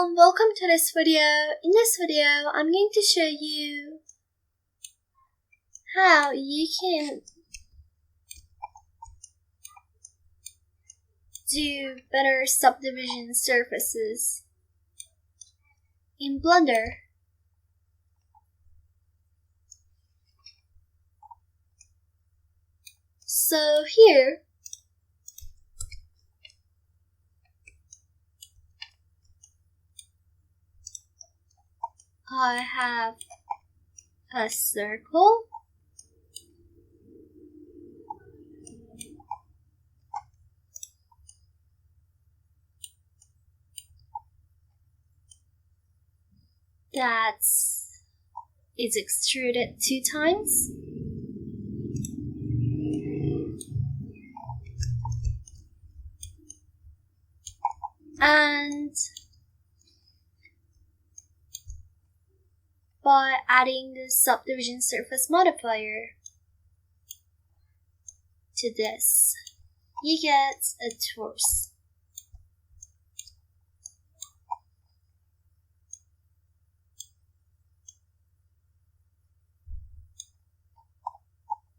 Welcome to this video. In this video, I'm going to show you how you can do better subdivision surfaces in Blender. So here, I have a circle, that is extruded 2 times. And by adding the subdivision surface modifier to this, you get a torus.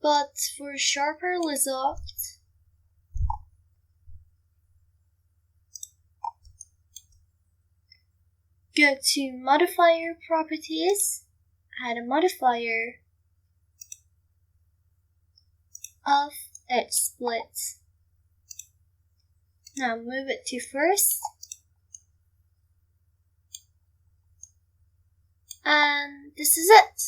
But for sharper result, go to modifier properties, add a modifier of edge split. Now move it to first, and this is it.